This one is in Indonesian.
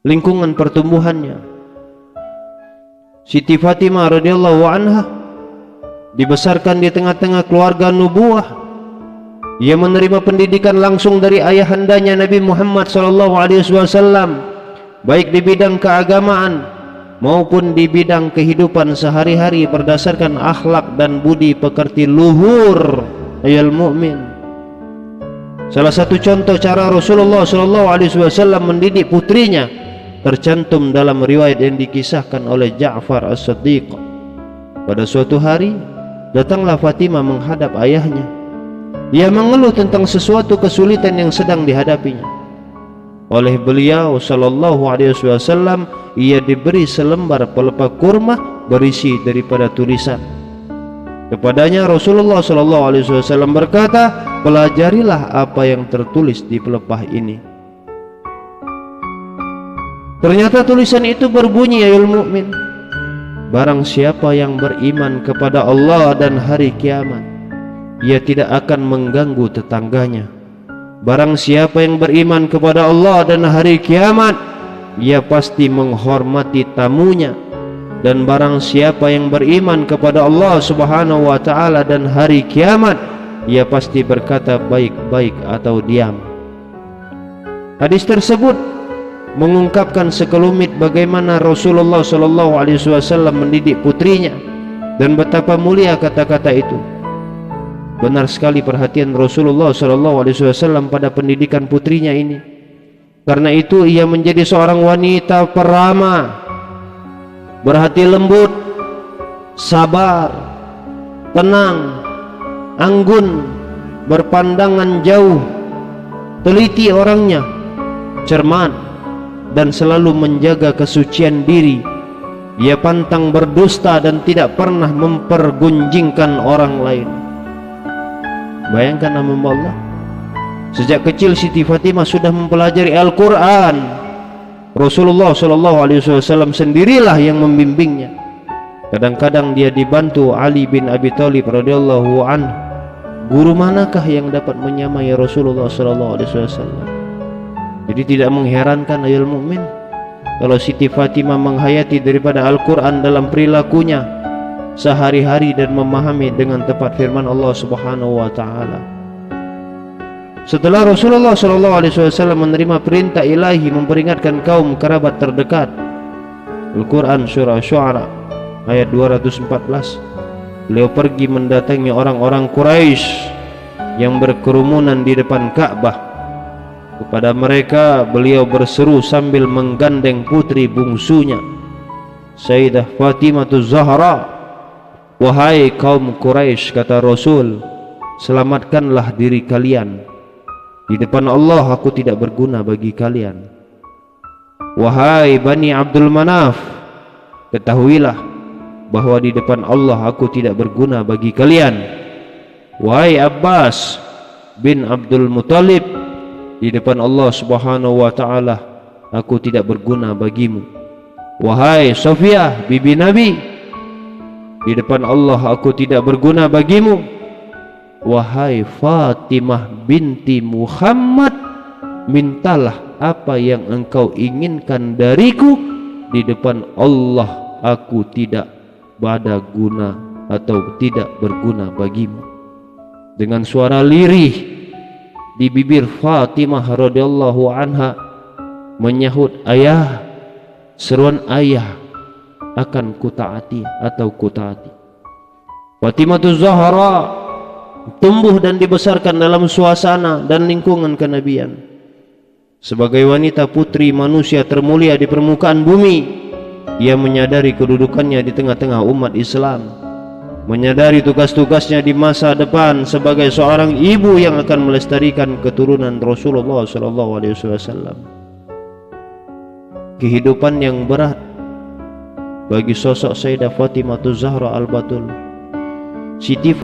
lingkungan pertumbuhannya. Siti Fatimah radhiyallahu anha dibesarkan di tengah-tengah keluarga nubuwah. Ia menerima pendidikan langsung dari ayahandanya Nabi Muhammad SAW, baik di bidang keagamaan maupun di bidang kehidupan sehari-hari berdasarkan akhlak dan budi pekerti luhur ayal mukmin. Salah satu contoh cara Rasulullah SAW mendidik putrinya tercantum dalam riwayat yang dikisahkan oleh Ja'far As-Siddiq. Pada suatu hari datanglah Fatimah menghadap ayahnya. Ia mengeluh tentang sesuatu kesulitan yang sedang dihadapinya. Oleh beliau sallallahu alaihi wasallam ia diberi selembar pelepah kurma berisi daripada tulisan. Kepadanya Rasulullah sallallahu alaihi wasallam berkata, pelajarilah apa yang tertulis di pelepah ini. Ternyata tulisan itu berbunyi, ayol mukmin, barang siapa yang beriman kepada Allah dan hari kiamat, ia tidak akan mengganggu tetangganya. Barang siapa yang beriman kepada Allah dan hari kiamat, ia pasti menghormati tamunya. Dan barang siapa yang beriman kepada Allah Subhanahu wa ta'ala dan hari kiamat, ia pasti berkata baik-baik atau diam. Hadis tersebut mengungkapkan sekelumit bagaimana Rasulullah SAW mendidik putrinya dan betapa mulia kata-kata itu. Benar sekali perhatian Rasulullah SAW pada pendidikan putrinya ini. Karena itu ia menjadi seorang wanita peramah, berhati lembut, sabar, tenang, anggun, berpandangan jauh, teliti orangnya, cermat, dan selalu menjaga kesucian diri. Ia pantang berdusta dan tidak pernah mempergunjingkan orang lain. Bayangkan hamba Allah, sejak kecil Siti Fatimah sudah mempelajari Al-Quran. Rasulullah SAW sendirilah yang membimbingnya. Kadang-kadang dia dibantu Ali bin Abi Thalib radhiyallahu anhu. Guru manakah yang dapat menyamai Rasulullah SAW? Jadi tidak mengherankan ayol mukmin kalau Siti Fatimah menghayati daripada Al-Quran dalam perilakunya sehari-hari dan memahami dengan tepat firman Allah Subhanahu wa ta'ala. Setelah Rasulullah SAW menerima perintah ilahi memperingatkan kaum kerabat terdekat, Al-Quran surah Syu'ara ayat 214, beliau pergi mendatangi orang-orang Quraisy yang berkerumunan di depan Ka'bah. Kepada mereka beliau berseru sambil menggandeng putri bungsunya, Sayyidah Fatimah Zahra. Wahai kaum Quraisy, kata Rasul, selamatkanlah diri kalian. Di depan Allah aku tidak berguna bagi kalian. Wahai Bani Abdul Manaf, ketahuilah bahwa di depan Allah aku tidak berguna bagi kalian. Wahai Abbas bin Abdul Muttalib, di depan Allah Subhanahu wa ta'ala aku tidak berguna bagimu. Wahai Sofiyah bibi Nabi, di depan Allah aku tidak berguna bagimu. Wahai Fatimah binti Muhammad, mintalah apa yang engkau inginkan dariku. Di depan Allah aku tidak ada guna atau tidak berguna bagimu. Dengan suara lirih di bibir Fatimah radhiyallahu anha menyahut, ayah, seruan ayah akan kutaati atau kutaati. Fatimah Zahra tumbuh dan dibesarkan dalam suasana dan lingkungan kenabian. Sebagai wanita putri manusia termulia di permukaan bumi, ia menyadari kedudukannya di tengah-tengah umat Islam, menyadari tugas-tugasnya di masa depan sebagai seorang ibu yang akan melestarikan keturunan Rasulullah SAW. Kehidupan yang berat bagi sosok Sayyidah Fatimah Zahra Al-Batul, Siti